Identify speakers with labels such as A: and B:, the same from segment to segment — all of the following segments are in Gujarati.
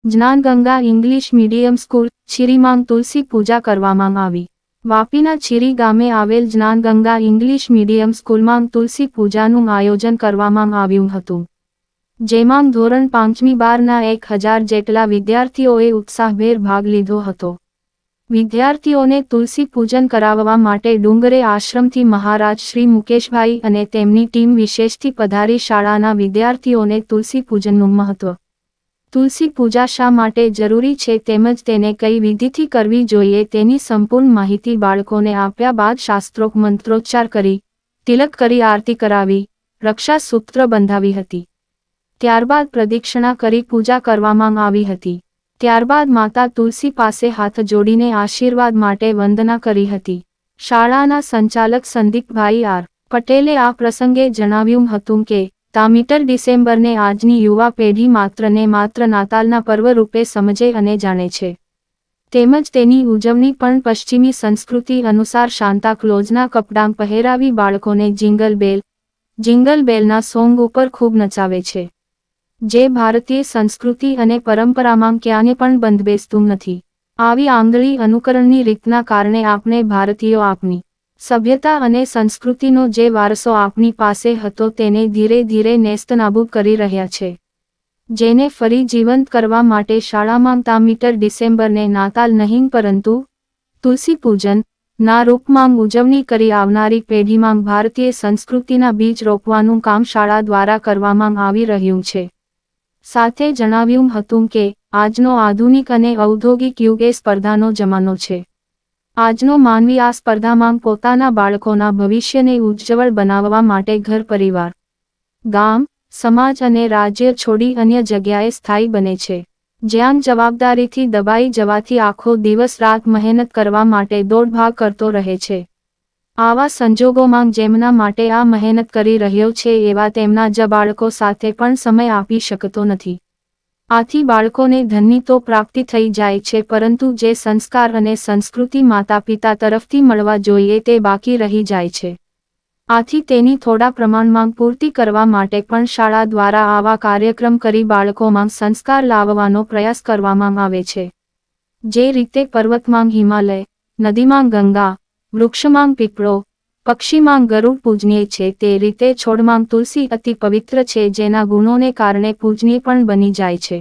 A: જ્ઞાનગંગા ઇંગ્લિશ મીડિયમ સ્કૂલ છીરીમાં તુલસી પૂજા કરવામાં આવી। વાપીના છીરી ગામે આવેલ જ્ઞાનગંગા ઇંગ્લિશ મીડિયમ સ્કૂલમાં તુલસી પૂજાનું આયોજન કરવામાં આવ્યું હતું, જેમાં ધોરણ 5મી 12ના 1000 જેટલા વિદ્યાર્થીઓએ ઉત્સાહભેર ભાગ લીધો હતો। વિદ્યાર્થીઓને તુલસી પૂજન કરાવવા માટે ડુંગરે આશ્રમથી મહારાજ શ્રી મુકેશભાઈ અને તેમની ટીમ વિશેષથી પધારી શાળાના વિદ્યાર્થીઓને તુલસી પૂજનનું મહત્વ, તુલસી પૂજા શા માટે જરૂરી છે તેમજ તેને કઈ વિધિથી કરવી જોઈએ તેની સંપૂર્ણ માહિતી બાળકોને આપ્યા બાદ શાસ્ત્રોક્ત મંત્રોચ્ચાર કરી, તિલક કરી આરતી કરાવી, રક્ષા સૂત્ર બંધાવી હતી। ત્યારબાદ પ્રદક્ષિણા કરી પૂજા કરવામાં આવી હતી। ત્યારબાદ માતા તુલસી પાસે હાથ જોડીને આશીર્વાદ માટે વંદના કરી હતી। શાળાના સંચાલક સંદીપભાઈ આર પટેલે આ પ્રસંગે જણાવ્યું હતું કે મીટર ડિસેમ્બરને આજની યુવા પેઢી માત્ર ને માત્ર નાતાલના પર્વ રૂપે સમજે અને જાણે છે, તેમજ તેની ઉજવણી પણ પશ્ચિમી સંસ્કૃતિ અનુસાર સાન્તા ક્લોઝના કપડાં પહેરાવી બાળકોને જિંગલ બેલના સોંગ ઉપર ખૂબ નચાવે છે, જે ભારતીય સંસ્કૃતિ અને પરંપરામાં ક્યાંય પણ બંધબેસતું નથી। આવી આંગળી અનુકરણની રીતના કારણે આપણે ભારતીયો આપણી સભ્યતા અને સંસ્કૃતિનો જે વારસો આપણી પાસે હતો તેને ધીરે ધીરે નેસ્તનાબૂદ કરી રહ્યા છે, જેને ફરી જીવંત કરવા માટે શાળામાં મીટર ડિસેમ્બરને નાતાલ નહીં પરંતુ તુલસી પૂજન ના રૂપમાં ઉજવણી કરી આવનારી પેઢીમાં ભારતીય સંસ્કૃતિના બીજ રોપવાનું કામ શાળા દ્વારા કરવામાં આવી રહ્યું છે। સાથે જણાવ્યું હતું કે આજનો આધુનિક અને ઔદ્યોગિક યુગ એ સ્પર્ધાનો જમાનો છે। આજનો માનવી આ સ્પર્ધામાં પોતાના બાળકોના ભવિષ્યને ઉજ્જવળ બનાવવા માટે ઘર પરિવાર, ગામ, સમાજ અને રાજ્ય છોડી અન્ય જગ્યાએ સ્થાયી બને છે, જ્યાં જવાબદારીથી દબાઈ જવાથી આખો દિવસ રાત મહેનત કરવા માટે દોડભાગ કરતો રહે છે। આવા સંજોગોમાં જેમના માટે આ મહેનત કરી રહ્યો છે એવા તેમના જ બાળકો સાથે પણ સમય આપી શકતો નથી। આથી બાળકોને ધનની તો પ્રાપ્તિ થઈ જાય છે પરંતુ જે સંસ્કાર અને સંસ્કૃતિ માતા પિતા તરફથી મળવા જોઈએ તે બાકી રહી જાય છે। આથી તેની થોડા પ્રમાણમાં પૂર્તિ કરવા માટે પણ શાળા દ્વારા આવા કાર્યક્રમ કરી બાળકોમાં સંસ્કાર લાવવાનો પ્રયાસ કરવામાં આવે છે। જે રીતે પર્વતમાં હિમાલય, નદીમાં ગંગા, વૃક્ષમાં પીપળો, પક્ષીમાં ગરુડ પૂજનીય છે તે રીતે છોડમાં તુલસી અતિ પવિત્ર છે જેના ગુણોને કારણે પૂજનીય પણ બની જાય છે,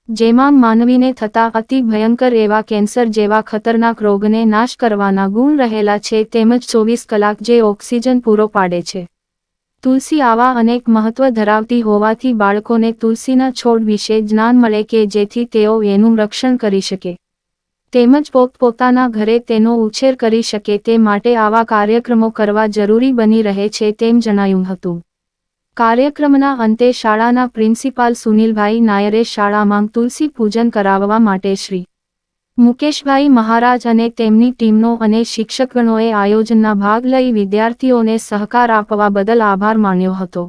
A: જેમાં માનવીને થતા અતિ ભયંકર એવા કેન્સર જેવા ખતરનાક રોગને નાશ કરવાના ગુણ રહેલા છે તેમજ 24 કલાક જે ઓક્સિજન પૂરો પાડે છે। તુલસી આવા અનેક મહત્વ ધરાવતી હોવાથી બાળકોને તુલસીના છોડ વિશે જ્ઞાન મળે કે જેથી તેઓ એનું રક્ષણ કરી શકે તેમજ પોતપોતાના ઘરે તેનો ઉછેર કરી શકે તે માટે આવા કાર્યક્રમો કરવા જરૂરી બની રહે છે તેમ જણાવ્યું હતું। કાર્યક્રમના અંતે શાળાના પ્રિન્સિપાલ સુનિલભાઈ નાયરે શાળામાં તુલસી પૂજન કરાવવા માટે શ્રી મુકેશભાઈ મહારાજ અને તેમની ટીમનો અને શિક્ષકગણોએ આયોજનના ભાગ લઈ વિદ્યાર્થીઓને સહકાર આપવા બદલ આભાર માન્યો હતો।